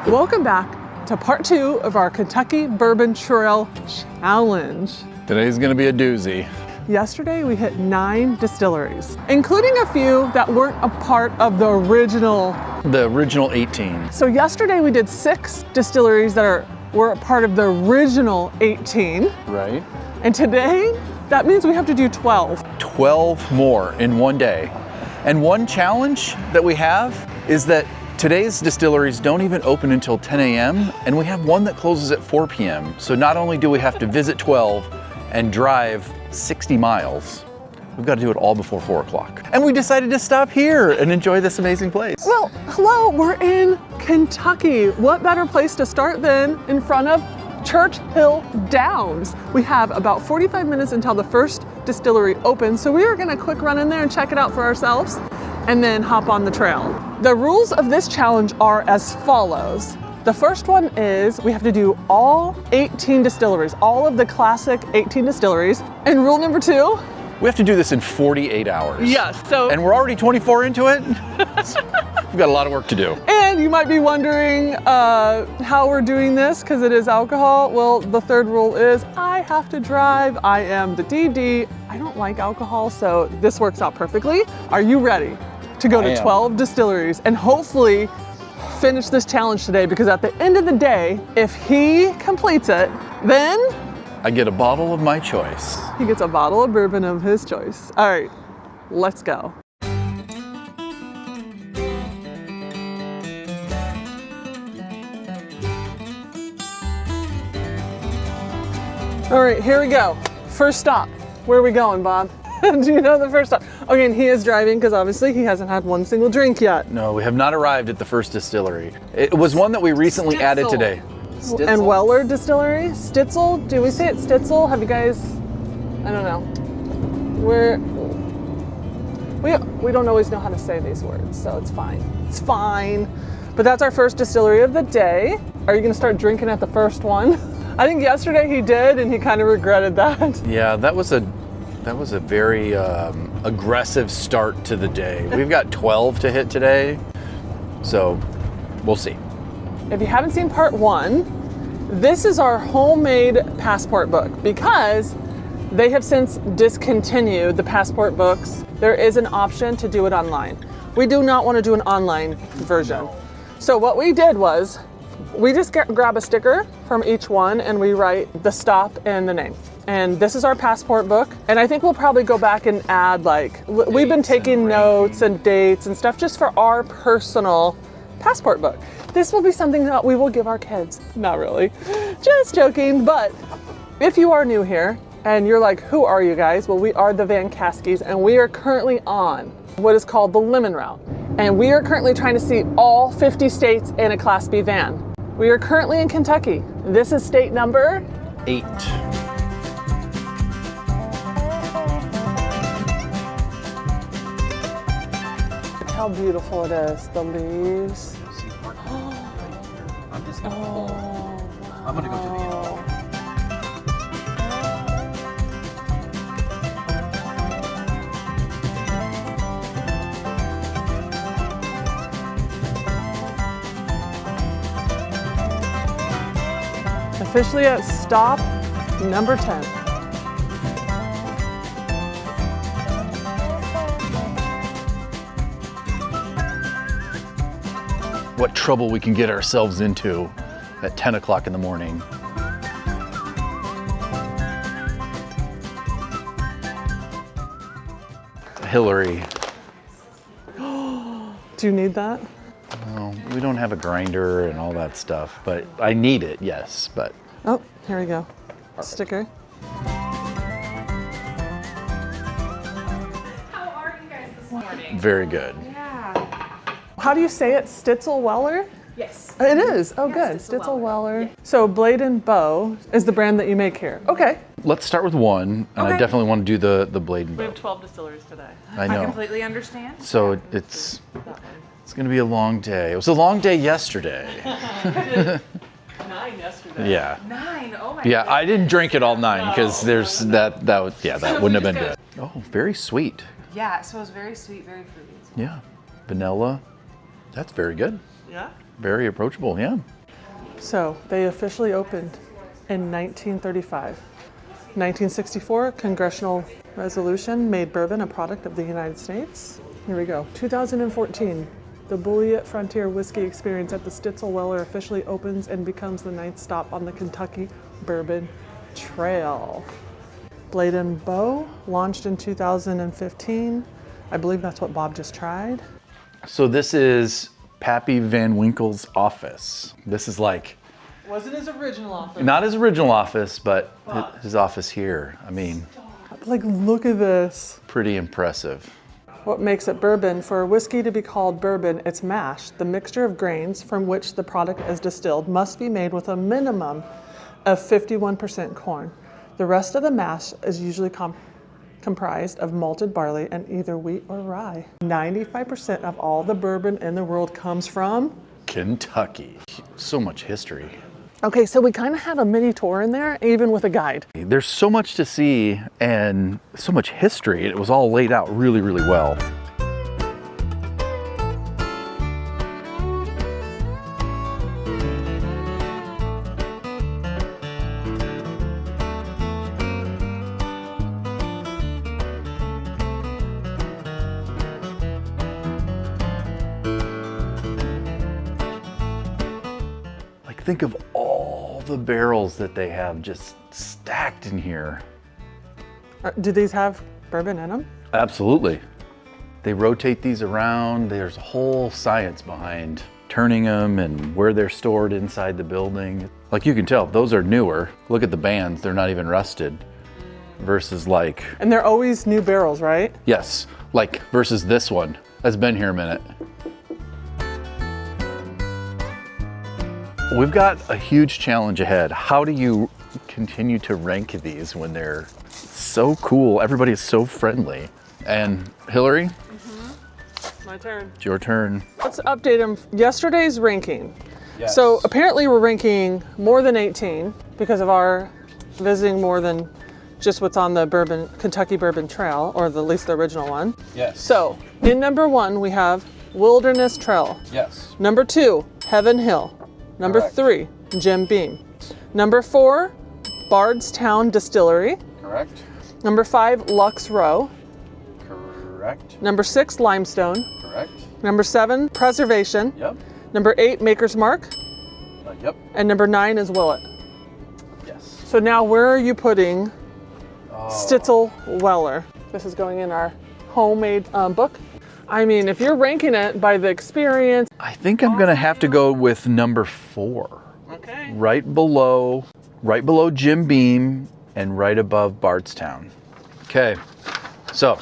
Welcome back to part 2 of our Kentucky Bourbon Trail Challenge. Today's gonna be a doozy. Yesterday we hit 9 distilleries, including a few that weren't a part of the original. The original 18. So yesterday we did 6 distilleries that were a part of the original 18. Right. And today, that means we have to do 12. 12 more in one day. And one challenge that we have is that today's distilleries don't even open until 10 a.m. and we have one that closes at 4 p.m. So not only do we have to visit 12 and drive 60 miles, we've got to do it all before 4 o'clock. And we decided to stop here and enjoy this amazing place. Well, hello, we're in Kentucky. What better place to start than in front of Churchill Downs? We have about 45 minutes until the first distillery opens, so we are gonna quick run in there and check it out for ourselves and then hop on the trail. The rules of this challenge are as follows. The first one is we have to do all 18 distilleries, all of the classic 18 distilleries. And rule number 2, we have to do this in 48 hours. yes, so. And we're already 24 into it. We've got a lot of work to do. And you might be wondering how we're doing this because it is alcohol. Well, the third rule is I have to drive. I am the DD. I don't like alcohol, so this works out perfectly. Are you ready to go to 12 distilleries and hopefully finish this challenge today? Because at the end of the day, if he completes it, then I get a bottle of my choice. he gets a bottle of bourbon of his choice. All right, let's go. All right, here we go. First stop. Where are we going, Bob? Do you know the first stop? Okay, and he is driving because obviously he hasn't had one single drink yet. No, we have not arrived at the first distillery. It was one that we recently added today. And Weller Distillery? Stitzel? Do we say it Stitzel? Have you guys, I don't know. We don't always know how to say these words, so it's fine. It's fine. But that's our first distillery of the day. Are you gonna start drinking at the first one? I think yesterday he did and he kind of regretted that. Yeah, that was a very aggressive start to the day. We've got 12 to hit today, so we'll see. If you haven't seen part 1, this is our homemade passport book because they have since discontinued the passport books. There is an option to do it online. We do not want to do an online version. So what we did was we just grab a sticker from each one and we write the stop and the name. And this is our passport book. And I think we'll probably go back and add we've been taking notes and dates and stuff just for our personal passport book. This will be something that we will give our kids. Not really, just joking. But if you are new here and you're like, who are you guys? Well, we are the Vancaskeys and we are currently on what is called the Lemon Route. And we are currently trying to see all 50 states in a Class B van. We are currently in Kentucky. This is state number 8. How beautiful it is, the leaves. I'm just gonna pull. I'm gonna go to the end. Officially at stop number 10. What trouble we can get ourselves into at 10 o'clock in the morning. Hillary. Do you need that? Well, we don't have a grinder and all that stuff, but I need it, yes, but. Oh, here we go. Sticker. How are you guys this morning? Very good. Yeah. How do you say it? Stitzel-Weller? Yes. It is. Oh, Yeah, good. Stitzel-Weller. Stitzel-Weller. Yeah. So Bulleit Bow is the brand that you make here. Okay. Let's start with one, and I Okay. definitely want to do the Blade and We Bow. have 12 distilleries today. I I know. completely understand. So it's going to be a long day. It was a long day yesterday. 9 yesterday. Yeah. 9. Oh my Yeah, goodness. I didn't drink it all 9 because there's that wouldn't have been good. Oh, very sweet. Yeah, so it was very sweet, very fruity. Yeah. Vanilla. That's very good. Yeah? very approachable, yeah. So they officially opened in 1935. 1964, congressional resolution made bourbon a product of the United States. Here we go. 2014, the Bulleit Frontier Whiskey Experience at the Stitzel-Weller officially opens and becomes the 9th stop on the Kentucky Bourbon Trail. Blade and Bow launched in 2015. I believe that's what Bob just tried. So this is Pappy Van Winkle's office. This is like, Wasn't his original office. not his original office, but his office here. I mean, Like, look at this. pretty impressive. What makes it bourbon? For a whiskey to be called bourbon, it's mash. The mixture of grains from which the product is distilled must be made with a minimum of 51% corn. The rest of the mash is usually comprised of malted barley and either wheat or rye. 95% of all the bourbon in the world comes from Kentucky. So much history. Okay, so we kind of had a mini tour in there, even with a guide. There's so much to see and so much history. It was all laid out really, really well. Like, think of all the barrels that they have just stacked in here. Do these have bourbon in them? Absolutely. They rotate these around. There's a whole science behind turning them and where they're stored inside the building. Like, you can tell, those are newer. Look at the bands, they're not even rusted. Versus like, And they're always new barrels, right? yes, like versus this one that's been here a minute. We've got a huge challenge ahead. How do you continue to rank these when they're so cool? Everybody's so friendly. And Hillary, My turn. it's your turn. Let's update them. Yesterday's ranking. Yes. So apparently we're ranking more than 18 because of our visiting more than just what's on the Kentucky Bourbon Trail, or at least the original one. Yes. So in number 1, we have Wilderness Trail. Yes. Number 2, Heaven Hill. Number Correct. 3, Jim Beam. Number 4, Bardstown Distillery. Correct. Number 5, Lux Row. Correct. Number 6, Limestone. Correct. Number 7, Preservation. Yep. Number 8, Maker's Mark. Yep. And number 9 is Bulleit. Yes. So now where are you putting Stitzel-Weller? This is going in our homemade book. I mean, if you're ranking it by the experience. I think I'm gonna have to go with number 4. Okay. Right below Jim Beam and right above Bardstown. Okay, so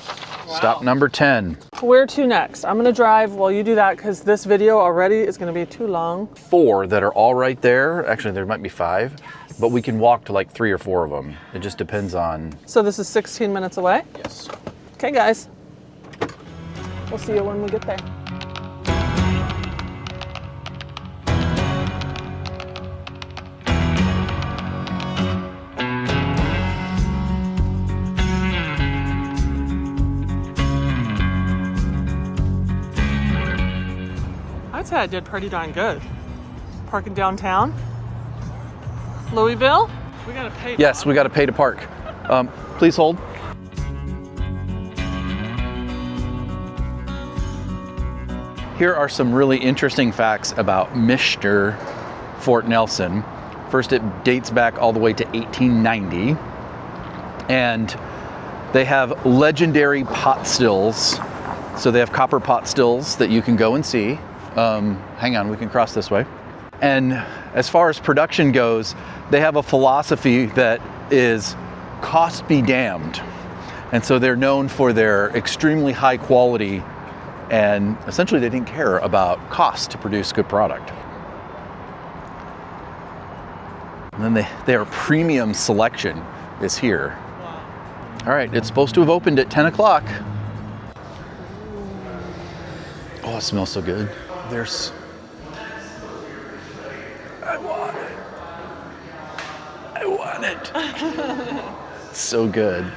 stop number 10. Where to next? I'm gonna drive while you do that because this video already is gonna be too long. 4 that are all right there. Actually, there might be 5, but we can walk to like 3 or 4 of them. It just depends on. So this is 16 minutes away. Yes. Okay, guys. We'll see you when we get there. I'd say I did pretty darn good. Parking downtown. Louisville? We gotta pay. Yes, we got to pay to park. Please hold. Here are some really interesting facts about Michter Fort Nelson. First, it dates back all the way to 1890, and they have legendary pot stills. So they have copper pot stills that you can go and see. Hang on, we can cross this way. And as far as production goes, they have a philosophy that is cost be damned. And so they're known for their extremely high quality, and essentially they didn't care about cost to produce good product. And then their premium selection is here. All right, it's supposed to have opened at 10 o'clock. Oh, it smells so good. I want it. It's so good.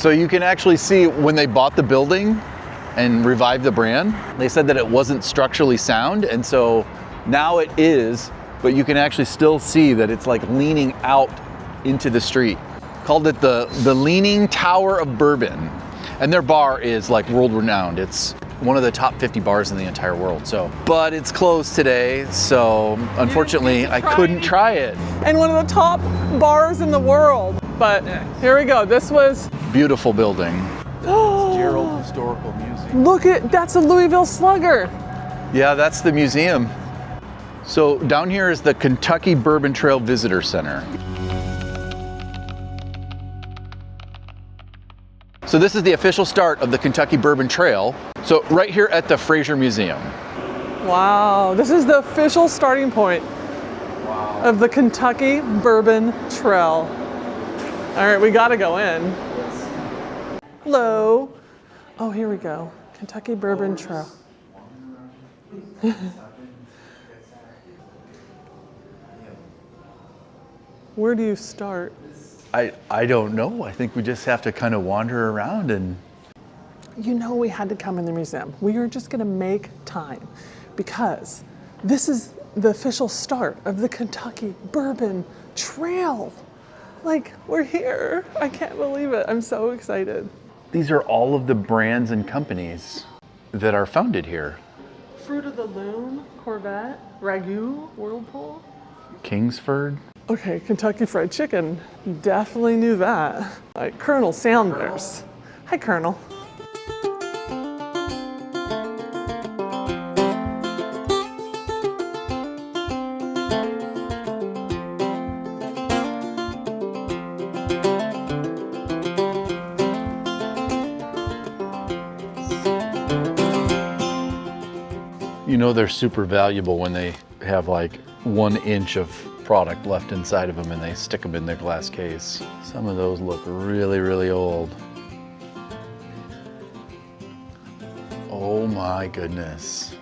So you can actually see when they bought the building and revived the brand, they said that it wasn't structurally sound, and so now it is, but you can actually still see that it's like leaning out into the street. Called it the Leaning Tower of Bourbon. And their bar is like world renowned. It's one of the top 50 bars in the entire world. So, but it's closed today, so unfortunately I couldn't try it. And one of the top bars in the world. But here we go. This was Beautiful building. Gerald Historical Museum. Look at, that's a Louisville Slugger. Yeah, that's the museum. So down here is the Kentucky Bourbon Trail Visitor Center. So this is the official start of the Kentucky Bourbon Trail. So right here at the Fraser Museum. Wow, this is the official starting point of the Kentucky Bourbon Trail. All right, we gotta go in. Hello. Oh, here we go. Kentucky Bourbon Trail. Where do you start? I don't know. I think we just have to kind of wander around and... You know we had to come in the museum. We were just gonna make time because this is the official start of the Kentucky Bourbon Trail. Like, we're here. I can't believe it. I'm so excited. These are all of the brands and companies that are founded here. Fruit of the Loom, Corvette, Ragu, Whirlpool. Kingsford. Okay, Kentucky Fried Chicken. Definitely knew that. All right, Colonel Sanders. Hi, Colonel. You know they're super valuable when they have like 1 inch of product left inside of them and they stick them in their glass case. Some of those look really, really old. Oh my goodness.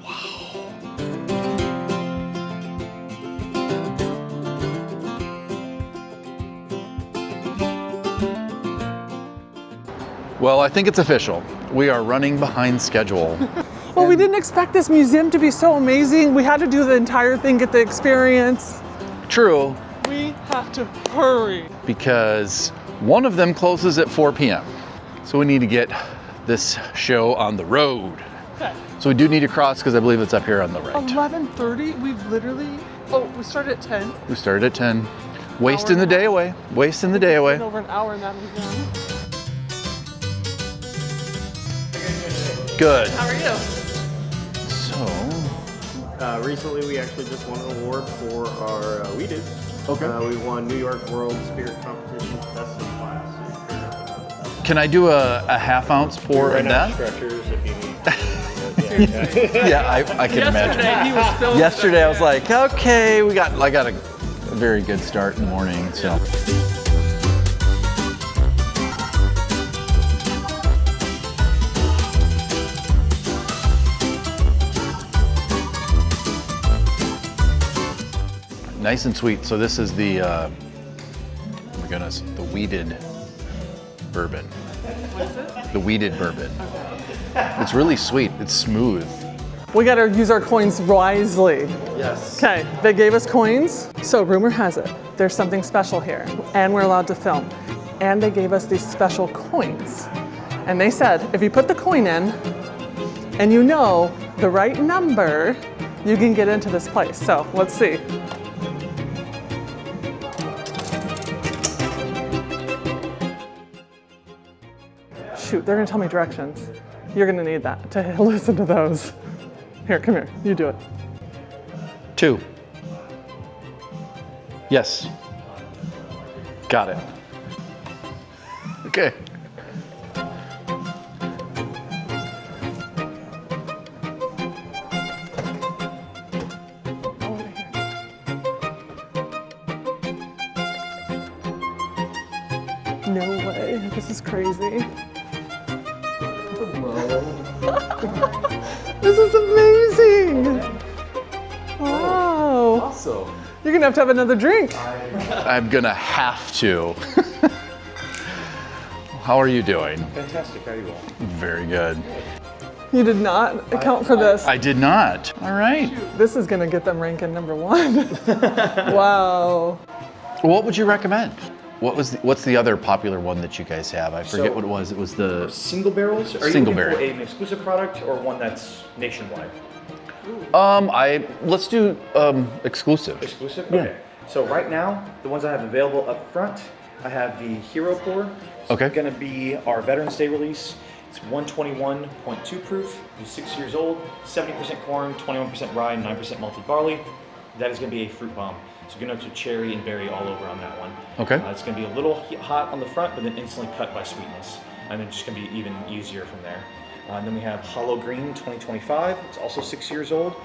Wow. Well, I think it's official. We are running behind schedule. Well, we didn't expect this museum to be so amazing. We had to do the entire thing, get the experience. True. We have to hurry. Because one of them closes at 4 p.m. So we need to get this show on the road. Okay. So we do need to cross because I believe it's up here on the right. 11:30, we've literally, we started at 10. We started at 10. Wasting the day away. Wasting the day away. It's been over an hour in that museum. Good. How are you? So, Recently, we actually just won an award for our weeded. Okay. We won New York World Spirit Competition Best in Class. can I do a half ounce pour of that? Stretchers if you need. Yeah, I can imagine. Yesterday, he was filming. Yesterday I was like, okay, I got a very good start in the morning, so. Nice and sweet. So this is the, oh my goodness, the weeded bourbon. What is it? The weeded bourbon. It's really sweet. It's smooth. We gotta use our coins wisely. Yes. Okay, they gave us coins. So rumor has it, there's something special here and we're allowed to film. And they gave us these special coins. And they said, if you put the coin in and you know the right number, you can get into this place. So let's see. Shoot, they're gonna tell me directions. You're gonna need that to listen to those. Here, come here, you do it. 2. Yes. Got it. Okay. Over here. No way, this is crazy. This is amazing! Wow! Awesome. You're gonna have to have another drink. I'm gonna have to. How are you doing? Fantastic, how are you all? Very good. You did not account for this. I did not. All right. This is gonna get them ranking #1. Wow. What would you recommend? What's the other popular one that you guys have? I forget what it was. It was the Single barrels? Are Single you looking barrel. for an exclusive product or one that's nationwide? let's do exclusive. Exclusive? Yeah. Okay. So right now, the ones I have available up front, I have the Hero Pour. Okay. It's gonna be our Veterans Day release. It's 121.2 proof, it's 6 years old, 70% corn, 21% rye, 9% malted barley. That is gonna be a fruit bomb. So you're gonna have to cherry and berry all over on that one. Okay. It's gonna be a little hot on the front, but then instantly cut by sweetness. And then just gonna be even easier from there. And then we have Hollow Green 2025. It's also 6 years old.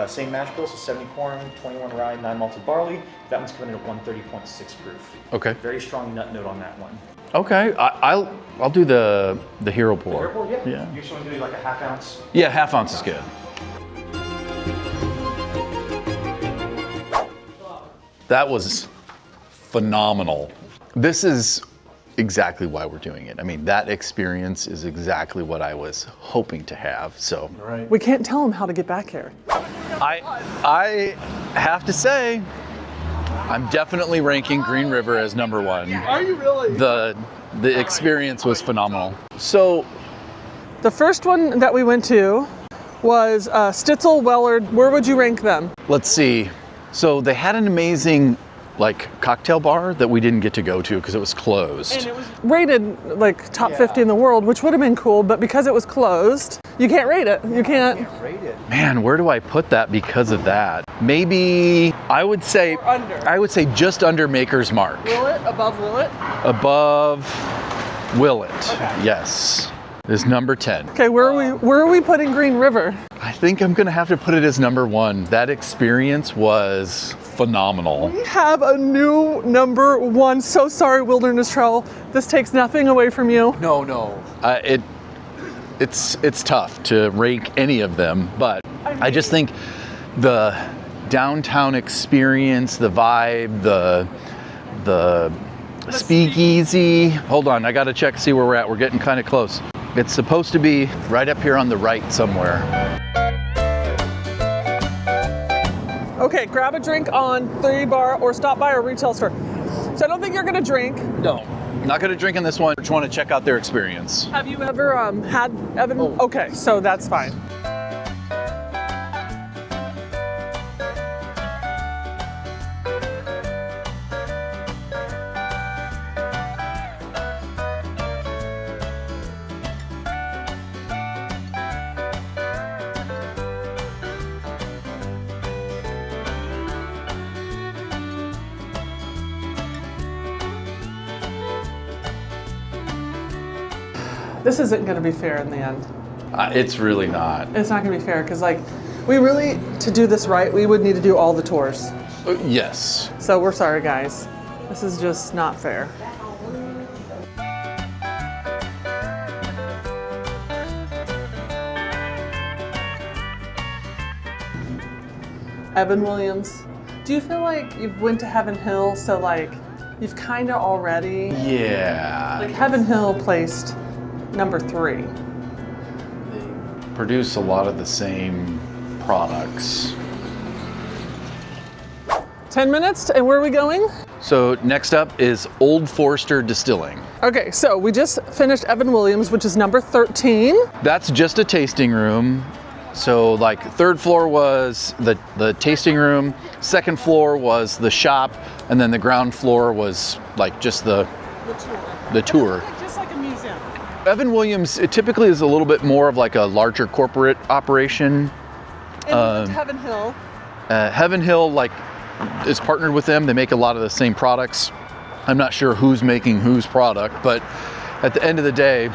Same mash bill, so 70 corn, 21 rye, 9 malted barley. That one's coming in at 130.6 proof. Okay. Very strong nut note on that one. Okay. I'll do the Hero Pour. Hero Pour, yeah. Yeah. You just want to do like a half ounce. Yeah, half ounce is good. That was phenomenal. This is exactly why we're doing it. I mean, that experience is exactly what I was hoping to have. So We can't tell them how to get back here. I have to say, I'm definitely ranking Green River as #1. Are you really? The experience was phenomenal. So The first one that we went to was Stitzel-Weller. Where would you rank them? let's see. So they had an amazing cocktail bar that we didn't get to go to because it was closed. And it was rated like top 50 in the world, which would have been cool, but because it was closed, you can't rate it. You can't. Man, where do I put that because of that? Maybe I would say Or under. I would say just under Maker's Mark. Bulleit, above Bulleit? Above Bulleit. Yes. Is number 10. Okay, where are we putting Green River? I think I'm gonna have to put it as #1. That experience was phenomenal. We have a new #1. So sorry, Wilderness Trail. This takes nothing away from you. No. It's tough to rank any of them, but I just think the downtown experience, the vibe, the speakeasy. Hold on, I gotta check, see where we're at. We're getting kind of close. It's supposed to be right up here on the right somewhere. Okay, grab a drink on 3 Bar or stop by a retail store. So I don't think you're gonna drink. No, not gonna drink in this one. Just want to check out their experience. Have you ever had Evan? Oh. Okay, so that's fine. This isn't gonna be fair in the end. It's really not. It's not gonna be fair because we really, to do this right, we would need to do all the tours. Yes. So we're sorry, guys. This is just not fair. Evan Williams, do you feel like you've went to Heaven Hill, so you've kind of already? Yeah. Heaven Hill placed #3. They produce a lot of the same products. 10 minutes, and where are we going? So next up is Old Forester Distilling. Okay, so we just finished Evan Williams, which is #13. That's just a tasting room. So 3rd floor was the tasting room, 2nd floor was the shop, and then the ground floor was just the tour. Just like a museum. Evan Williams, it typically is a little bit more of a larger corporate operation. And Heaven Hill. Heaven Hill is partnered with them. They make a lot of the same products. I'm not sure who's making whose product, but at the end of the day,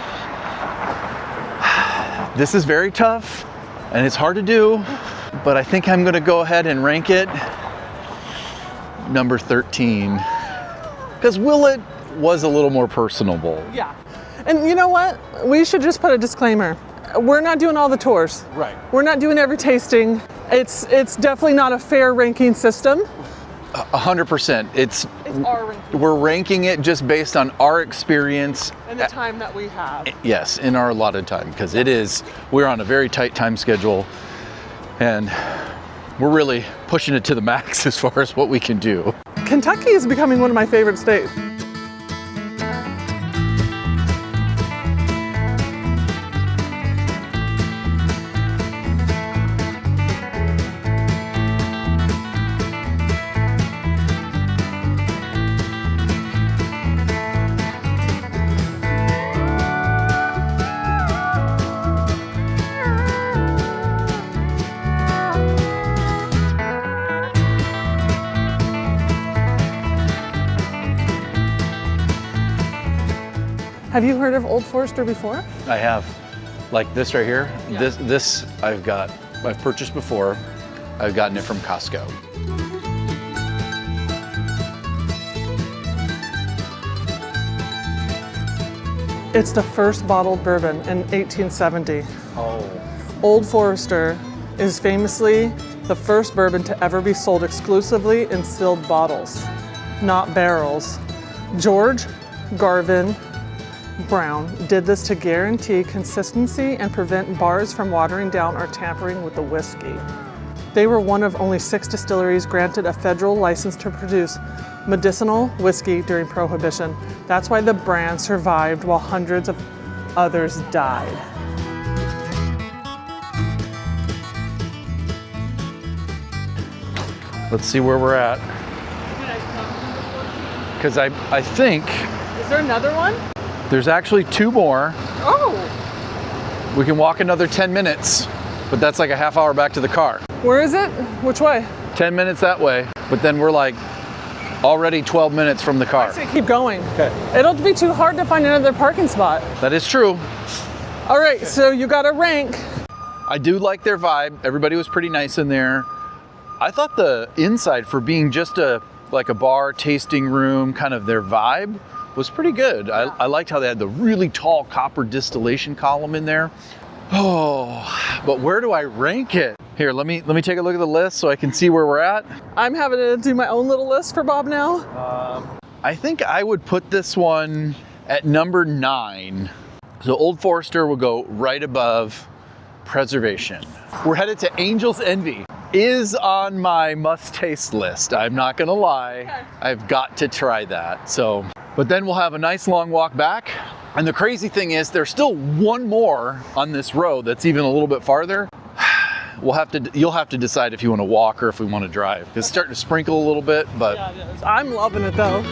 this is very tough and it's hard to do, but I think I'm gonna go ahead and rank it #13 because Bulleit was a little more personable. Yeah. And you know what? We should just put a disclaimer. We're not doing all the tours. Right. We're not doing every tasting. It's definitely not a fair ranking system. 100%. It's our ranking. We're ranking it just based on our experience. And the time that we have. Yes, in our allotted time, because we're on a very tight time schedule, and we're really pushing it to the max as far as what we can do. Kentucky is becoming one of my favorite states. Have you heard of Old Forester before? I have, like this right here. Yeah. This I've purchased before. I've gotten it from Costco. It's the first bottled bourbon in 1870. Oh. Old Forester is famously the first bourbon to ever be sold exclusively in sealed bottles, not barrels. George Garvin Brown did this to guarantee consistency and prevent bars from watering down or tampering with the whiskey. They were one of only 6 distilleries granted a federal license to produce medicinal whiskey during Prohibition. That's why the brand survived while hundreds of others died. Let's see where we're at. Because I think Is there another one? there's actually 2 more. Oh, We can walk another 10 minutes, but that's like a half hour back to the car. where is it? Which way? 10 minutes that way, but then we're like already 12 minutes from the car. So keep going. Okay. It'll be too hard to find another parking spot. That is true. All right, so you got to rank. I do like their vibe. Everybody was pretty nice in there. I thought the inside, for being just like a bar, tasting room, kind of their vibe, was pretty good. I liked how they had the really tall copper distillation column in there. Oh, but where do I rank it? Here, let me take a look at the list so I can see where we're at. I'm having to do my own little list for Bob now. I think I would put this one at number 9. So Old Forester will go right above Preservation. We're headed to Angel's Envy. Is on my must-taste list. I'm not gonna lie. Okay. I've got to try that. So, but then we'll have a nice long walk back. And the crazy thing is, there's still one more on this road that's even a little bit farther. You'll have to decide if you want to walk or if we want to drive. It's starting to sprinkle a little bit, but Yeah, it is. I'm loving it though.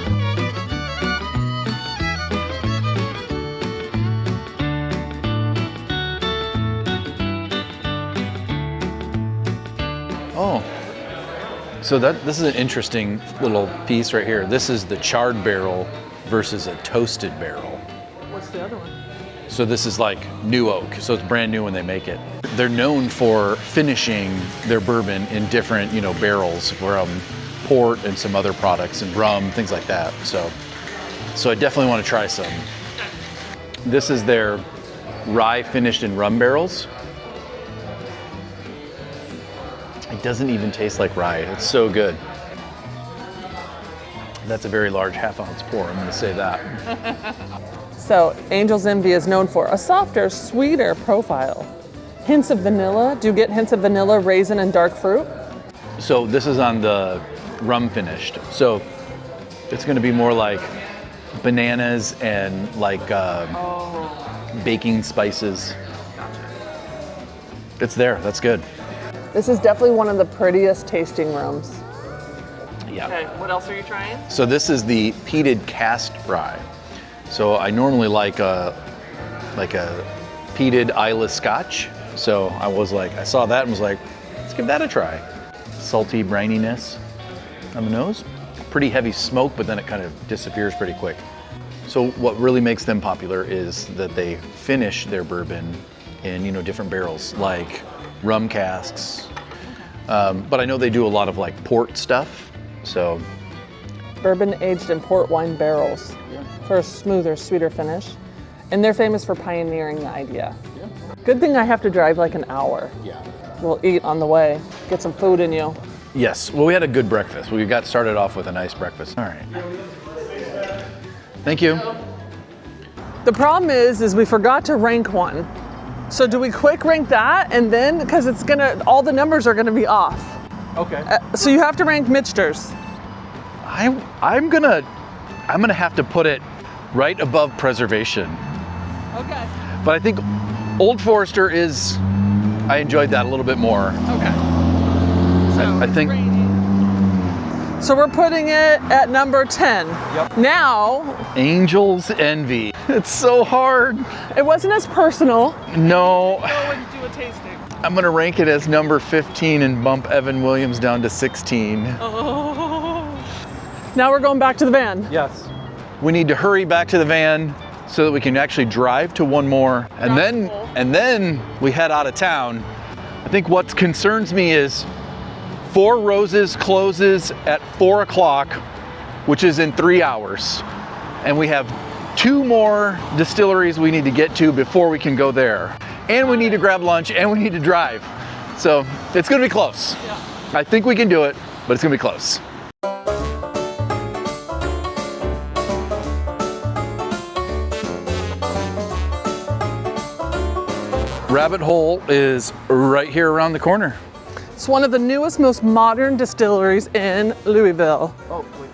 oh. So this is an interesting little piece right here. This is the charred barrel versus a toasted barrel. What's the other one? So this is like new oak, so it's brand new when they make it. They're known for finishing their bourbon in different, barrels from port and some other products and rum, things like that. So I definitely want to try some. This is their rye finished in rum barrels. It doesn't even taste like rye. It's so good. That's a very large half-ounce pour, I'm going to say that. So Angel's Envy is known for a softer, sweeter profile. Hints of vanilla. Do you get hints of vanilla, raisin, and dark fruit? So this is on the rum finished. So it's going to be more like bananas and like baking spices. It's there. That's good. This is definitely one of the prettiest tasting rooms. Yeah. Okay, what else are you trying? So this is the peated cast rye. So I normally like a peated Islay Scotch. So I saw that and was like, let's give that a try. Salty brininess on the nose. Pretty heavy smoke, but then it kind of disappears pretty quick. So what really makes them popular is that they finish their bourbon in, different barrels, like rum casks. But I know they do a lot of like port stuff. So Bourbon aged in port wine barrels for a smoother, sweeter finish. And they're famous for pioneering the idea. Good thing I have to drive like an hour. yeah. We'll eat on the way, get some food in you. Yes, well, we had a good breakfast. We got started off with a nice breakfast. All right. Thank you. The problem is we forgot to rank one. So do we quick rank that and then, because it's gonna, all the numbers are gonna be off. Okay. So you have to rank Michters. I'm gonna have to put it right above preservation. Okay. But I think Old Forester is, I enjoyed that a little bit more. Okay. So I think. So we're putting it at number 10. Yep. Now. Angel's Envy. It's so hard. It wasn't as personal. No. Go and do a tasting. I'm gonna rank it as number 15 and bump Evan Williams down to 16. Oh. Now we're going back to the van. Yes. We need to hurry back to the van so that we can actually drive to one more, and then we head out of town. I think what concerns me is Four Roses closes at 4 o'clock, which is in 3 hours. And we have 2 more distilleries we need to get to before we can go there. And we need to grab lunch and we need to drive. So it's gonna be close. Yeah. I think we can do it, but it's gonna be close. Rabbit Hole is right here around the corner. It's one of the newest, most modern distilleries in Louisville.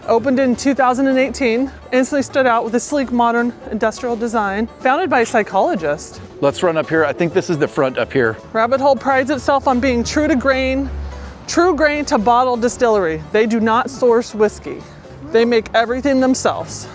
Opened in 2018, instantly stood out with a sleek, modern industrial design, founded by a psychologist. Let's run up here. I think this is the front up here. Rabbit Hole prides itself on being true grain to bottle distillery. They do not source whiskey. They make everything themselves.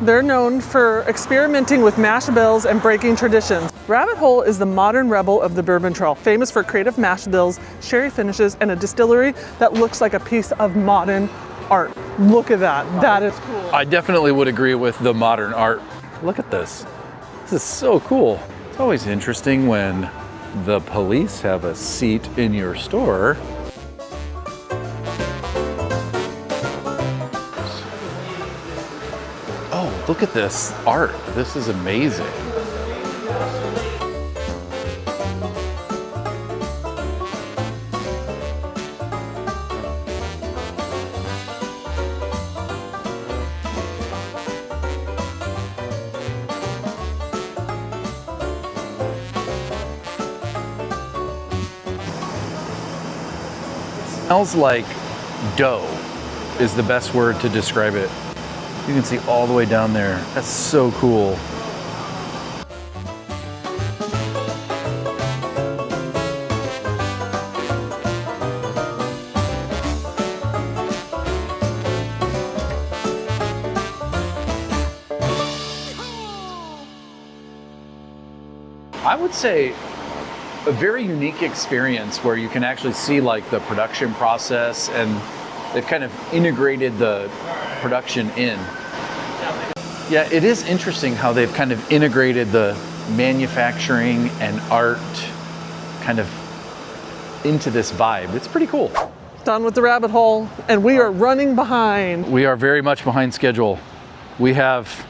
They're known for experimenting with mash bills and breaking traditions. Rabbit Hole is the modern rebel of the bourbon trail, famous for creative mash bills, sherry finishes, and a distillery that looks like a piece of modern art. Look at that. That is cool. I definitely would agree with the modern art. Look at this. This is so cool. It's always interesting when the police have a seat in your store. Oh, look at this art. This is amazing. Smells like dough is the best word to describe it. You can see all the way down there. That's so cool. I would say a very unique experience where you can actually see like the production process, and they've kind of integrated the production in. Yeah, it is interesting how they've kind of integrated the manufacturing and art kind of into this vibe. It's pretty cool. Done with the Rabbit Hole, and we are running behind. We are very much behind schedule. We have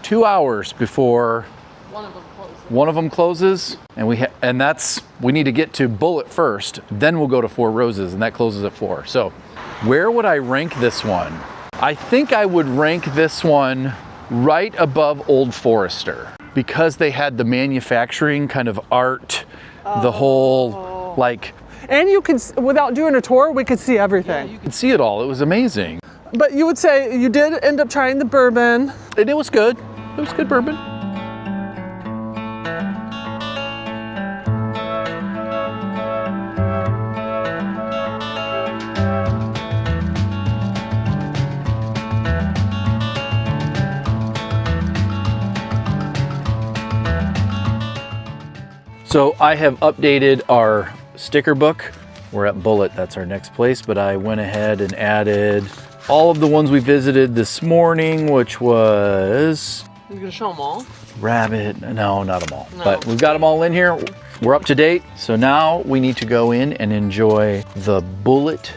2 hours before one of them closes, and we need to get to Bulleit first, then we'll go to Four Roses, and that closes at 4. So where would I rank this one? I think I would rank this one right above Old Forester, because they had the manufacturing kind of art, the whole like. And you could, without doing a tour, we could see everything. You could see it all. It was amazing. But you would say you did end up trying the bourbon. And it was good. It was good bourbon. So I have updated our sticker book. We're at Bulleit, that's our next place, but I went ahead and added all of the ones we visited this morning, which was... You're gonna show them all? Rabbit, no, not them all. No. But we've got them all in here. We're up to date. So now we need to go in and enjoy the Bulleit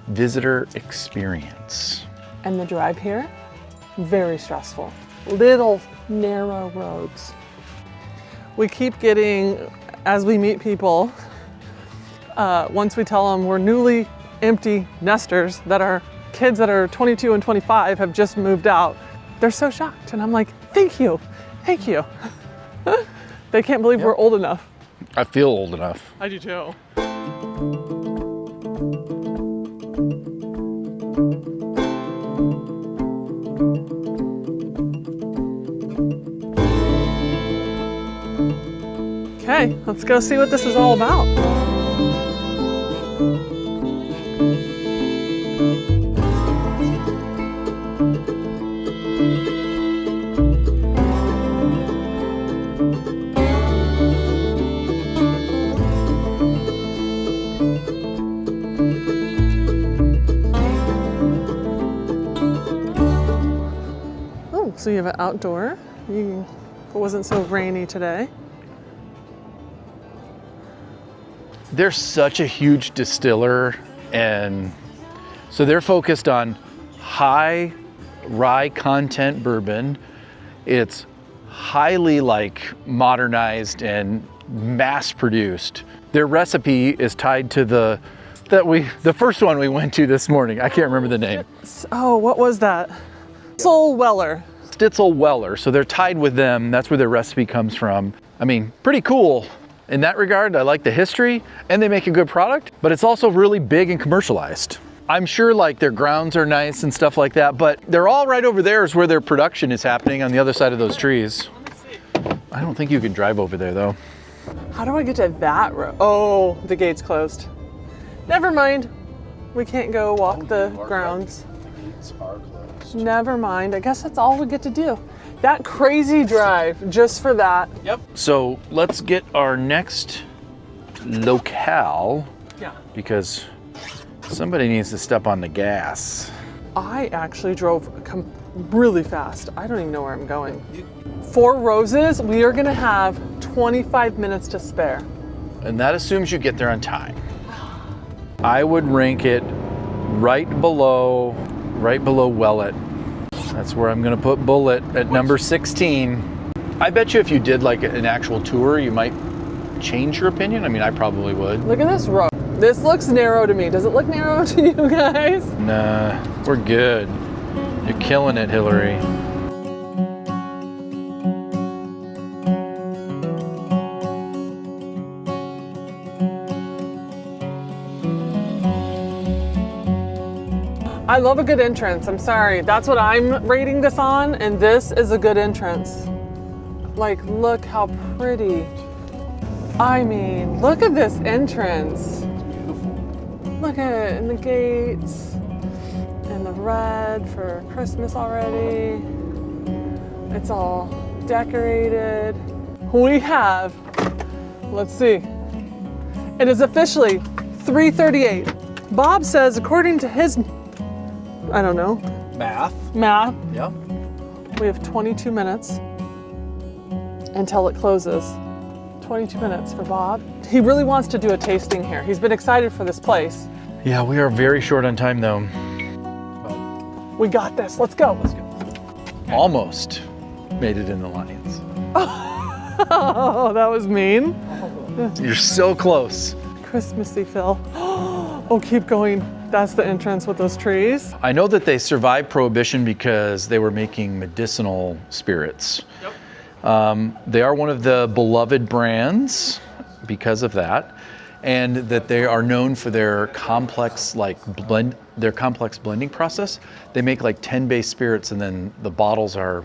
visitor experience. And the drive here, very stressful. Little narrow roads. We keep getting, as we meet people, once we tell them we're newly empty nesters that are kids that are 22 and 25 have just moved out. They're so shocked. And I'm like, thank you. Thank you. They can't believe we're old enough. I feel old enough. I do too. Okay, let's go see what this is all about. Oh, so you have an outdoor. It wasn't so rainy today. They're such a huge distiller, and so they're focused on high rye content bourbon. It's highly like modernized and mass produced. Their recipe is tied to the first one we went to this morning. I can't remember the name. Oh, what was that? Stitzel-Weller. Stitzel-Weller. So they're tied with them. That's where their recipe comes from. I mean, pretty cool. In that regard, I like the history, and they make a good product, but it's also really big and commercialized. I'm sure like their grounds are nice and stuff like that, but they're all right over there is where their production is happening on the other side of those trees. I don't think you can drive over there though. How do I get to that road? Oh, the gate's closed. Never mind. We can't go walk the grounds. The gates are closed. Never mind. I guess that's all we get to do. That crazy drive just for that. Yep. So let's get our next locale. Yeah. Because somebody needs to step on the gas. I actually drove really fast. I don't even know where I'm going. Four Roses, we are gonna have 25 minutes to spare. And that assumes you get there on time. I would rank it right below Bulleit. That's where I'm gonna put Bulleit at number 16. I bet you if you did like an actual tour, you might change your opinion. I mean, I probably would. Look at this road. This looks narrow to me. Does it look narrow to you guys? Nah, we're good. You're killing it, Hillary. I love a good entrance. I'm sorry. That's what I'm rating this on, and this is a good entrance. Like, look how pretty. I mean, look at this entrance. Look at it, and the gates, and the red for Christmas already. It's all decorated. We have, let's see, it is officially 3:38. Bob says, according to his, I don't know, math, Yep. we have 22 minutes until it closes. 22 minutes for Bob. He really wants to do a tasting here. He's been excited for this place. Yeah, we are very short on time though. We got this. Let's go. Almost made it in the lines. Oh, that was mean. You're so close. Christmassy, Phil. Oh, keep going. That's the entrance with those trees. I know that they survived Prohibition because they were making medicinal spirits. Yep. They are one of the beloved brands because of that, and that they are known for their complex blending process. They make like 10 base spirits, and then the bottles are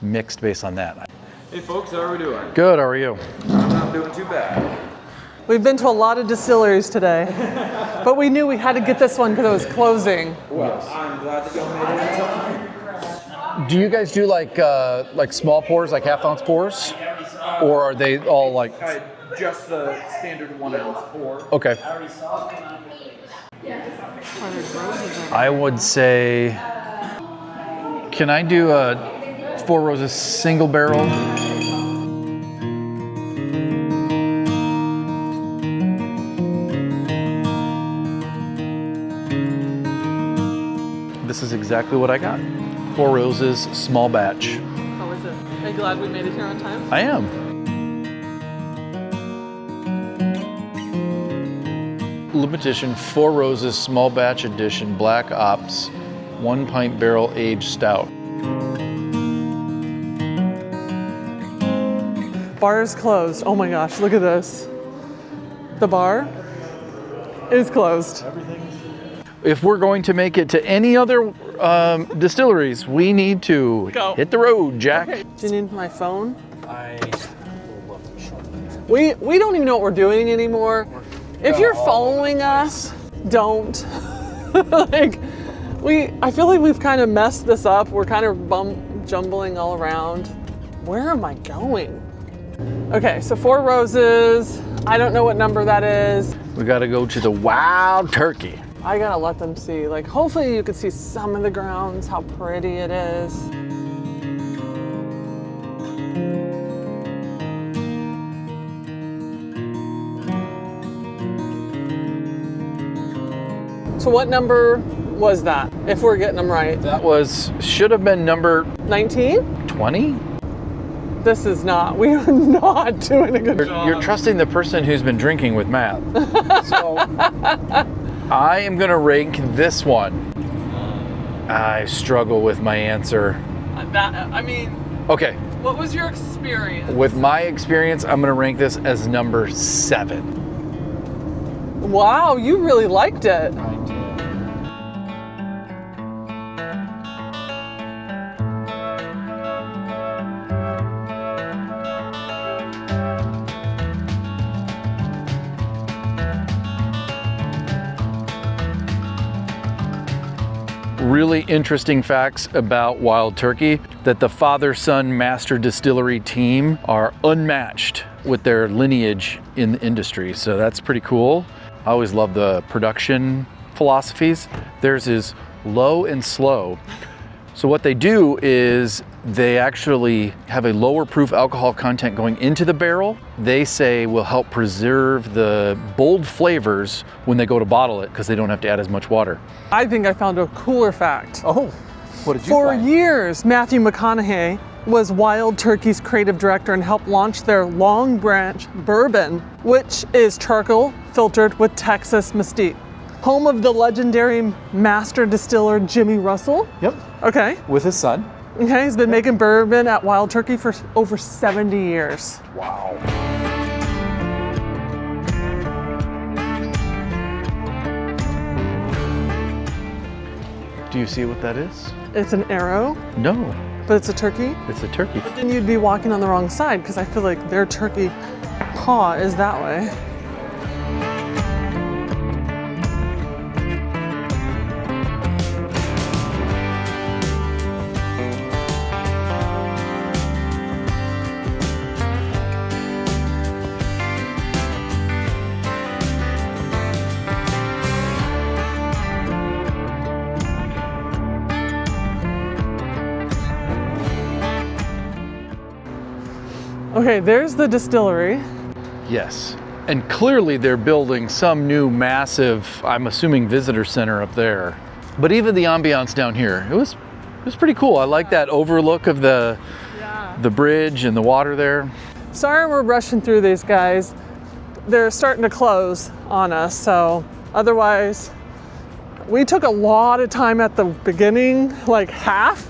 mixed based on that. Hey folks, how are we doing? Good, how are you? I'm not doing too bad. We've been to a lot of distilleries today, but we knew we had to get this one because it was closing. Well, I'm glad that y'all made it in time. Do you guys do like small pours, like half-ounce pours? Or are they all like... Just the standard 1 ounce pour. Okay. I would say, can I do a Four Roses single barrel? This is exactly what I got. Four Roses, small batch. How is it? Are you glad we made it here on time? I am. limited edition 4 Roses small batch edition Black Ops 1 pint barrel aged stout. Bar is closed. Oh my gosh, look at this. The bar is closed. If we're going to make it to any other distilleries, we need to Go. hit the road, Jack. Okay. Do you need my phone? I will love to show We don't even know what we're doing anymore. If you're following us, don't. I feel like we've kind of messed this up. We're kind of jumbling all around. Where am I going? Okay, so 4 Roses. I don't know what number that is. We got to go to the Wild Turkey. I gotta let them see. Like, hopefully you could see some of the grounds, how pretty it is. So what number was that, if we're getting them right? That should have been number 19? 20? This is not. We are not doing a good job. You're trusting the person who's been drinking with math. So I am gonna rank this one. I struggle with my answer. Okay, What was your experience? with my experience, I'm gonna rank this as number 7. Wow, you really liked it. Really interesting facts about Wild Turkey, that the father-son master distillery team are unmatched with their lineage in the industry. So that's pretty cool. I always love the production philosophies. Theirs is low and slow. So what they do is they actually have a lower proof alcohol content going into the barrel. They say will help preserve the bold flavors when they go to bottle it, because they don't have to add as much water. I think I found a cooler fact. Oh, what did you For find? years, Matthew McConaughey was Wild Turkey's creative director and helped launch their Long Branch Bourbon, which is charcoal filtered with Texas mesquite. Home of the legendary master distiller Jimmy Russell. Yep, Okay. with his son. Okay, he's been making bourbon at Wild Turkey for over 70 years. Wow. Do you see what that is? It's an arrow, No, but it's a turkey. it's a turkey. Then you'd be walking on the wrong side because I feel like their turkey paw is that way. Okay, there's the distillery. Yes, and clearly they're building some new massive, I'm assuming, visitor center up there. But even the ambiance down here, it was pretty cool. I like that overlook of the bridge and the water there. Sorry we're rushing through these, guys. They're starting to close on us, so otherwise, we took a lot of time at the beginning, like half,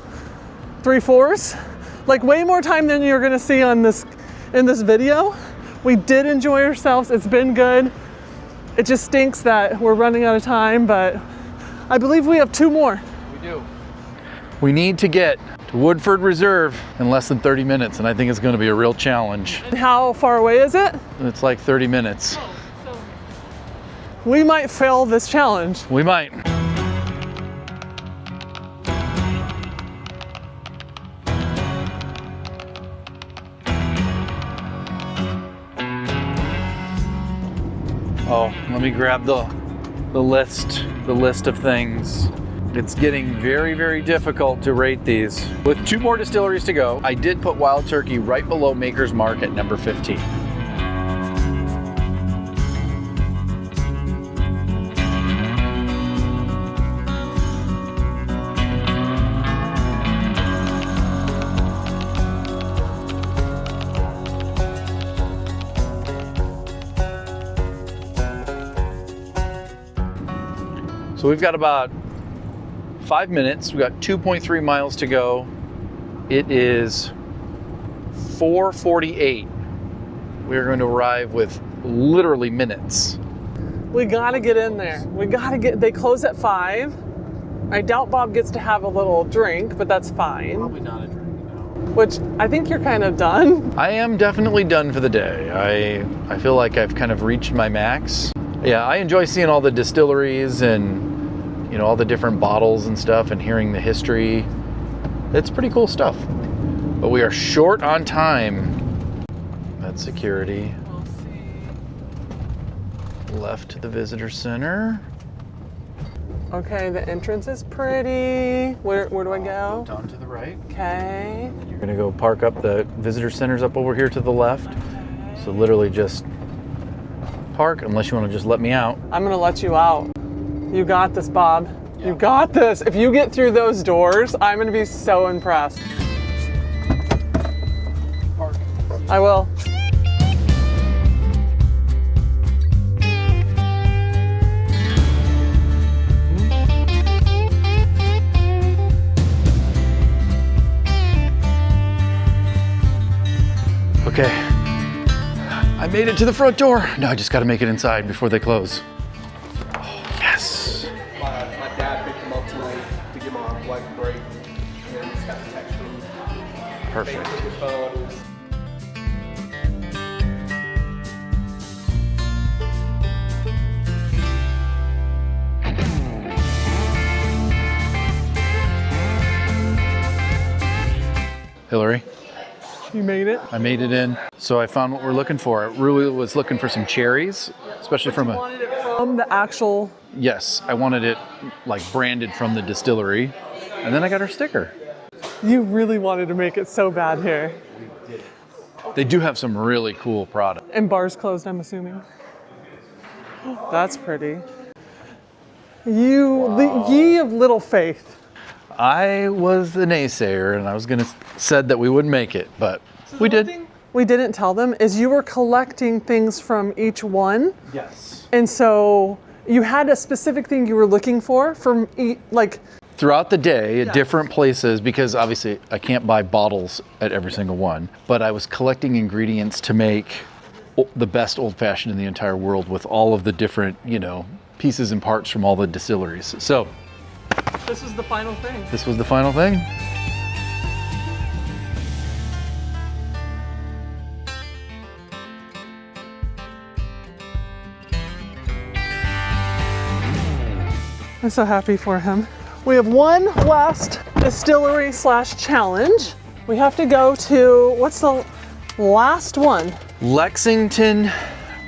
3/4, like way more time than you're gonna see on in this video. We did enjoy ourselves, it's been good. It just stinks that we're running out of time, but I believe we have 2 more. We do. We need to get to Woodford Reserve in less than 30 minutes, and I think it's gonna be a real challenge. And how far away is it? It's like 30 minutes. We might fail this challenge. We might. Oh, let me grab the list of things. It's getting very, very difficult to rate these. With 2 more distilleries to go, I did put Wild Turkey right below Maker's Mark at number 15. So we've got about 5 minutes. We've got 2.3 miles to go. It is 4:48. We're going to arrive with literally minutes. We gotta get in there. They close at 5. I doubt Bob gets to have a little drink, but that's fine. Probably not a drink, no. Which I think you're kind of done. I am definitely done for the day. I feel like I've kind of reached my max. Yeah, I enjoy seeing all the distilleries and, you know, all the different bottles and stuff and hearing the history. It's pretty cool stuff. But we are short on time. That's security. We'll see. Left to the visitor center. Okay, the entrance is pretty. Where do I go? Down to the right. Okay. You're gonna go park up. The visitor center's up over here to the left. So literally just park unless you want to just let me out. I'm gonna let you out. You got this, Bob. You got this. If you get through those doors, I'm gonna be so impressed. Park. I will. Okay. I made it to the front door. Now I just gotta make it inside before they close. Oh, yes. My dad picked him up tonight to give him a life break, and then just got the text from him. Perfect. Thank you for your phone. Hillary, You made it. I made it in. So I found what we're looking for. I really was looking for some cherries, especially from You wanted it from the actual. yes, I wanted it like branded from the distillery. And then I got her sticker. You really wanted to make it so bad here. They do have some really cool products. And bars closed, I'm assuming. That's pretty. Ye of little faith. I was the naysayer and I was gonna said that we wouldn't make it, but we did. We didn't tell them is you were collecting things from each one. Yes. And so you had a specific thing you were looking for from like. Throughout the day at Yes. different places, because obviously I can't buy bottles at every single one, but I was collecting ingredients to make the best old fashioned in the entire world with all of the different, you know, pieces and parts from all the distilleries. So This is the final thing. this was the final thing. I'm so happy for him. We have one last distillery / challenge. We have to go to, what's the last one? Lexington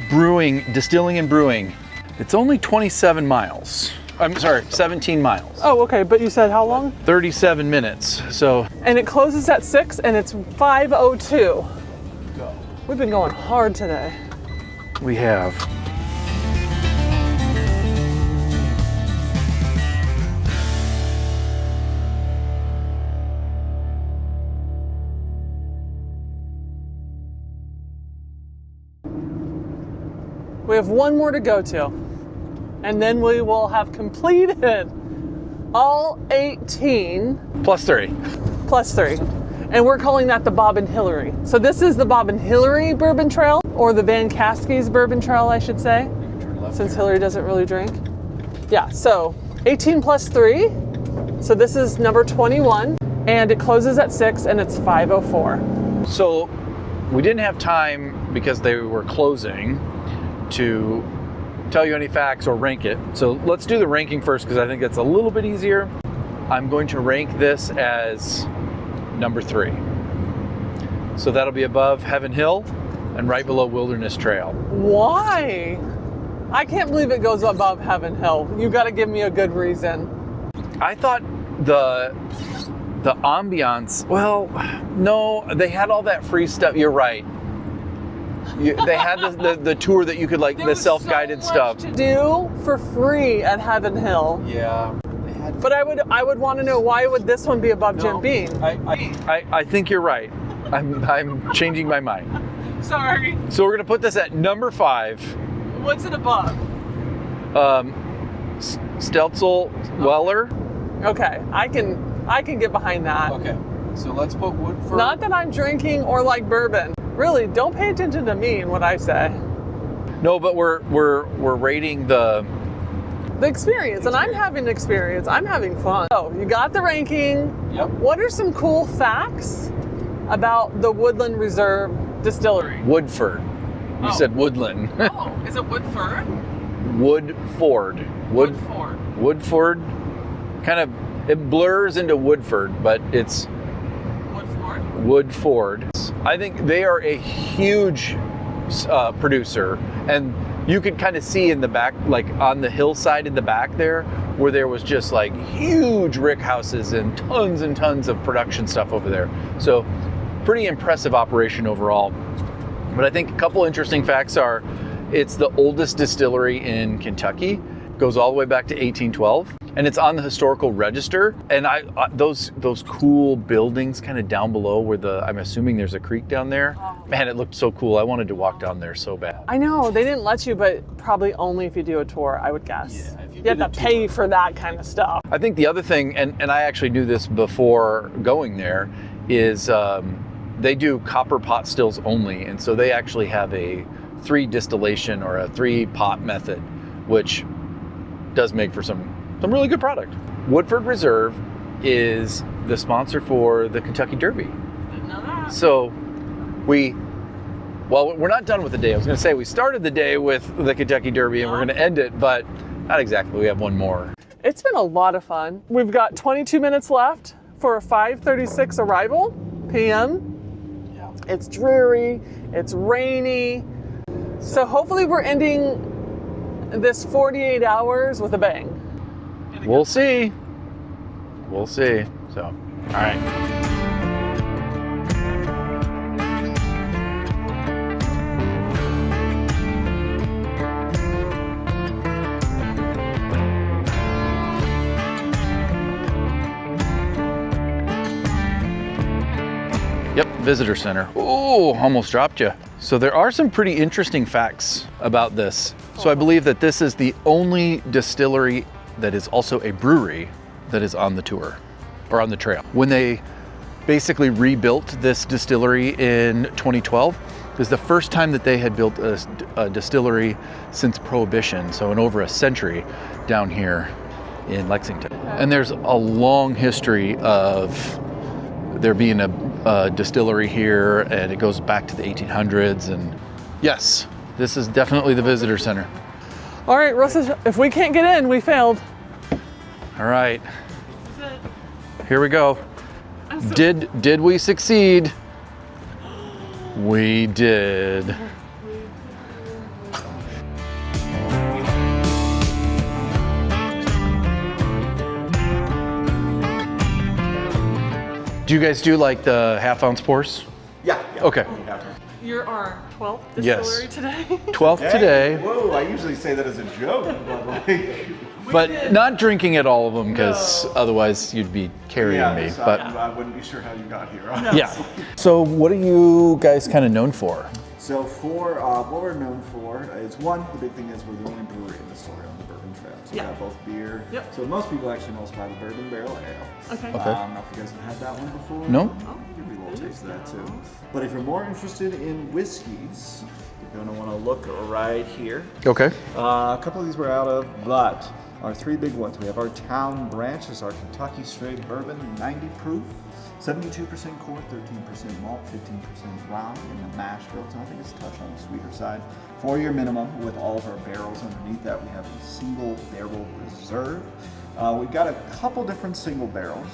Brewing, Distilling and Brewing. It's only 27 miles. I'm sorry, 17 miles. Oh, okay, but you said how long? 37 minutes. So And it closes at 6 and it's 5:02. We've been going hard today. we have. We have one more to go to. And then we will have completed all 18 Plus 3. plus 3. And we're calling that the Bob and Hillary. So this is the Bob and Hillary Bourbon Trail, or the Vancaskeys Bourbon Trail, I should say, since Hillary doesn't really drink. Yeah, so 18 plus 3. So this is number 21, and it closes at 6, and it's 5:04. So we didn't have time because they were closing to tell you any facts or rank it. So let's do the ranking first because I think that's a little bit easier. I'm going to rank this as number 3. So that'll be above Heaven Hill and right below Wilderness Trail. Why? I can't believe it goes above Heaven Hill. You got to give me a good reason. I thought the ambiance, well, no, they had all that free stuff. You're right. They had the tour that you could like, There the was self-guided so stuff. much to do for free at Heaven Hill. Yeah. But I would want to know, why would this one be above Jim Beam? I think you're right. I'm changing my mind. Sorry. So we're gonna put this at number 5. What's it above? Stitzel-Weller. Okay, I can get behind that. Okay, so let's put Woodford. Not that I'm drinking or like bourbon. Really, don't pay attention to me and what I say. No, but we're rating the experience, and I'm having an experience. I'm having fun. So you got the ranking. Yep. What are some cool facts about the Woodland Reserve Distillery? Woodford. You Oh. said Woodland. Oh, is it Woodford? Woodford. Woodford. Woodford. Kind of, it blurs into Woodford, but it's Woodford. Woodford. I think they are a huge producer, and you could kind of see in the back, like on the hillside in the back there, where there was just like huge rick houses and tons of production stuff over there. So pretty impressive operation overall. But I think a couple interesting facts are, it's the oldest distillery in Kentucky, goes all the way back to 1812. And it's on the historical register. And those cool buildings kind of down below where I'm assuming there's a creek down there. Man, it looked so cool. I wanted to walk down there so bad. I know, they didn't let you, but probably only if you do a tour, I would guess. Yeah, if you you have did to a pay for that kind of stuff. I think the other thing, and I actually knew this before going there, is they do copper pot stills only. And so they actually have a 3 distillation or a 3 pot method, which does make for some really good product. Woodford Reserve is the sponsor for the Kentucky Derby. Didn't know that. So we're not done with the day. I was going to say we started the day with the Kentucky Derby and we're going to end it, but not exactly. We have one more. It's been a lot of fun. We've got 22 minutes left for a 5:36 arrival p.m. Yeah. It's dreary, it's rainy. So hopefully we're ending this 48 hours with a bang. We'll see. We'll see. So, all right. Yep, visitor center. Oh, almost dropped you. So there are some pretty interesting facts about this. So I believe that this is the only distillery that is also a brewery that is on the tour or on the trail. When they basically rebuilt this distillery in 2012, it was the first time that they had built a distillery since Prohibition, so in over a century down here in Lexington. And there's a long history of there being a distillery here, and it goes back to the 1800s. And yes, this is definitely the visitor center. All right, Russ, if we can't get in, we failed. All right, here we go. Did we succeed? We did. Do you guys do like the half-ounce pours? Yeah. Okay. You're our 12th Yes. distillery today. 12th today, Whoa, I usually say that as a joke, but like, but not drinking at all of them because otherwise you'd be carrying me. so But I wouldn't be sure how you got here. yeah. So what are you guys kind of known for? So for what we're known for is one, the big thing is we're the only brewery in the story on the Bourbon Trail. So we have both beer. Yep. So most people actually know us by the Bourbon Barrel Ale. Okay. Okay. I don't know if you guys have had that one before. No? Give me a little taste of that too. But if you're more interested in whiskeys, you're gonna want to look right here. Okay. A couple of these we're out of, but our 3 big ones. We have our Town Branch, is our Kentucky Straight Bourbon, 90 proof, 72% corn, 13% malt, 15% brown in the mash bill. So I think it's a touch on the sweeter side. 4-year minimum with all of our barrels. Underneath that, we have a single barrel reserve. We've got a couple different single barrels.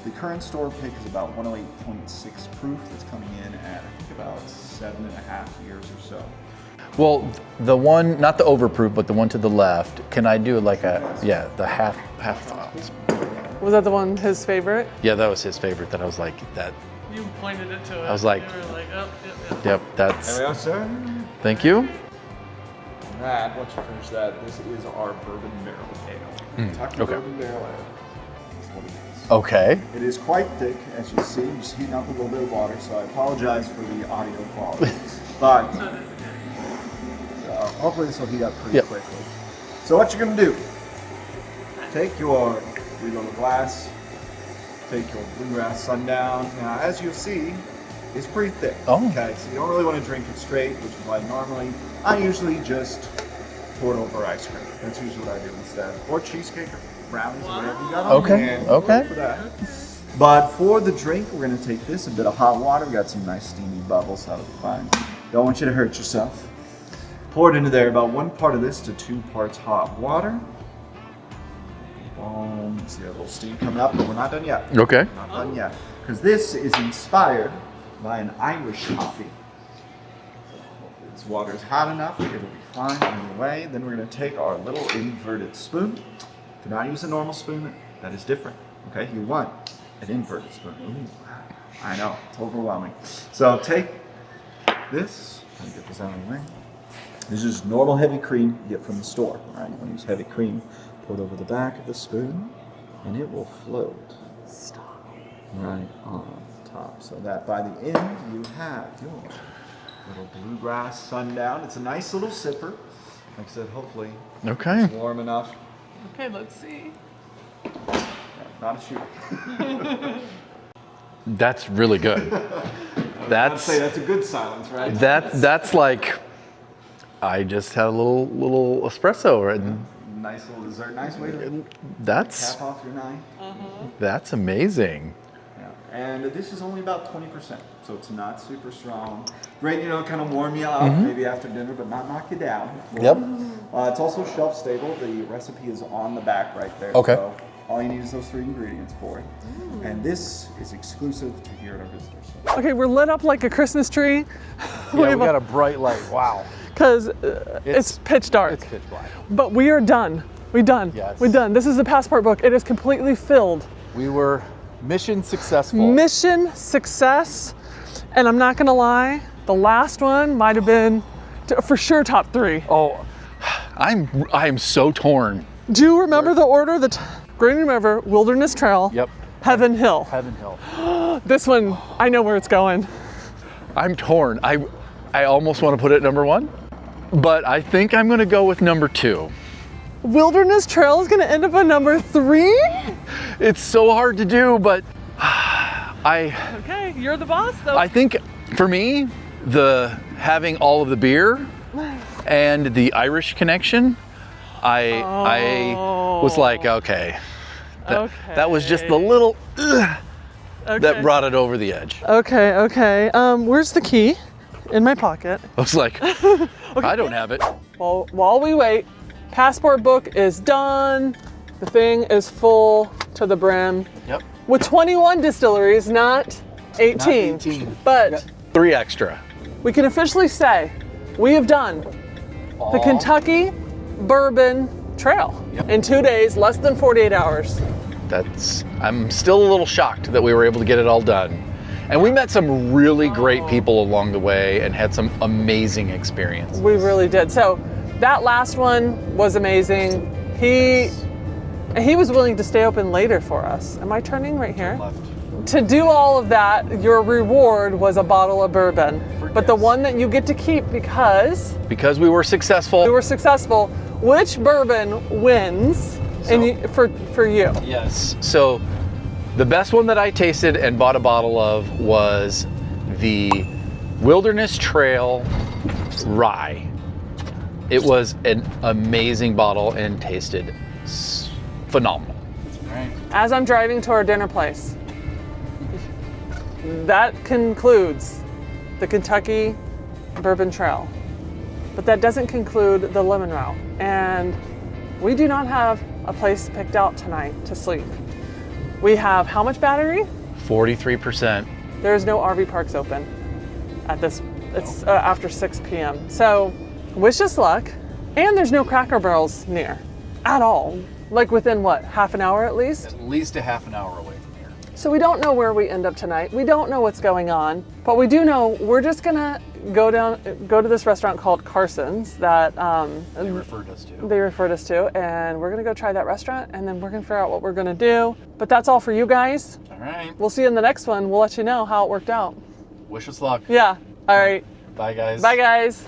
The current store pick is about 108.6 proof. That's coming in at, I think, about 7.5 years or so. Well, the one, not the overproof, but the one to the left, can I do like the half ounce? Was that the one, his favorite? Yeah, that was his favorite. That I was like, that. You pointed it to it. I was like, You were like, oh, yep. Yep, that's. There we go, sir. Thank you. That, once you finish that, this is our Bourbon Barrel Ale. Kentucky okay. Bourbon Barrel Ale. That's what it is. Okay. It is quite thick, as you see. Just heating up a little bit of water, so I apologize for the audio quality. But hopefully this will heat up pretty quickly. So what you're gonna do, take your reload of glass, take your bluegrass sundown. Now, as you'll see, it's pretty thick. Oh. Okay, so you don't really want to drink it straight, which is why normally I usually just pour it over ice cream. That's usually what I do instead. Or cheesecake or brownies or whatever you got on Okay, hand. okay. For that. But for the drink, we're going to take this, a bit of hot water. We got some nice steamy bubbles, that'll be fine. Don't want you to hurt yourself. Pour it into there, about 1 part of this to 2 parts hot water. Boom. See a little steam coming up, but we're not done yet. Okay. Not done yet. Because this is inspired by an Irish coffee. So hopefully this water is hot enough, it'll be fine on the way. Then we're going to take our little inverted spoon. Do not use a normal spoon, that is different. Okay, you want an inverted spoon. Ooh, I know, it's overwhelming. So take this, let me get this out of the way. This is normal heavy cream you get from the store. All right, you want to use heavy cream. Pour it over the back of the spoon, and it will float right on top. So that by the end, you have your little bluegrass sundown. It's a nice little sipper. Like I said, hopefully Okay. it's warm enough. Okay, let's see. Yeah, not a shooter. That's really good. I'd say that's a good silence, right? That's like, I just had a little espresso, and Nice little dessert. Nice way to that's cap off your night. that's amazing. Yeah. And this is only about 20%, so it's not super strong. Great, kind of warm you up, maybe after dinner, but not knock you down. Yep. It's also shelf stable. The recipe is on the back right there. Okay. So all you need is those 3 ingredients for it. And this is exclusive to here at our visitor center. Okay, we're lit up like a Christmas tree. Yeah, we got a bright light. Wow. Because it's pitch dark. It's pitch black. But we are done. We're done. Yes. We're done. This is the passport book. It is completely filled. We were mission successful. Mission success. And I'm not gonna lie, the last one might have been for sure top 3. Oh, I am so torn. Do you remember the order? Green River, Wilderness Trail, yep. Heaven Hill. Heaven Hill. This one, I know where it's going. I'm torn. I almost want to put it at number 1, but I think I'm going to go with number 2. Wilderness Trail is gonna end up at number 3? It's so hard to do, but Okay, you're the boss though. I think for me, having all of the beer and the Irish connection, I was like, okay. That was just the little that brought it over the edge. Okay. Where's the key? In my pocket. I was like, I don't have it. Well, while we wait, passport book is done. The thing is full to the brim. Yep. With 21 distilleries, not 18. Not 18. But 3 extra. we can officially say we have done the Kentucky Bourbon Trail in 2 days, less than 48 hours. I'm still a little shocked that we were able to get it all done. And we met some really great people along the way and had some amazing experiences. We really did. So that last one was amazing. He was willing to stay open later for us. Am I turning right here? Left. To do all of that, your reward was a bottle of bourbon. But the one that you get to keep because we were successful. Which bourbon wins for you? Yes. So the best one that I tasted and bought a bottle of was the Wilderness Trail Rye. It was an amazing bottle and tasted phenomenal. As I'm driving to our dinner place, that concludes the Kentucky Bourbon Trail. But that doesn't conclude the Lemon Row. And we do not have a place picked out tonight to sleep. We have how much battery? 43%. There's no RV parks open at this. It's after 6 p.m. So wish us luck. And there's no Cracker Barrels near at all. Like within what, half an hour at least? At least a half an hour away from here. So we don't know where we end up tonight. We don't know what's going on, but we do know we're just gonna go to this restaurant called Carson's that They referred us to. they referred us to, and we're gonna go try that restaurant, and then we're gonna figure out what we're gonna do. But that's all for you guys. All right. We'll see you in the next one. We'll let you know how it worked out. Wish us luck. Yeah. All right. Bye, guys. Bye, guys.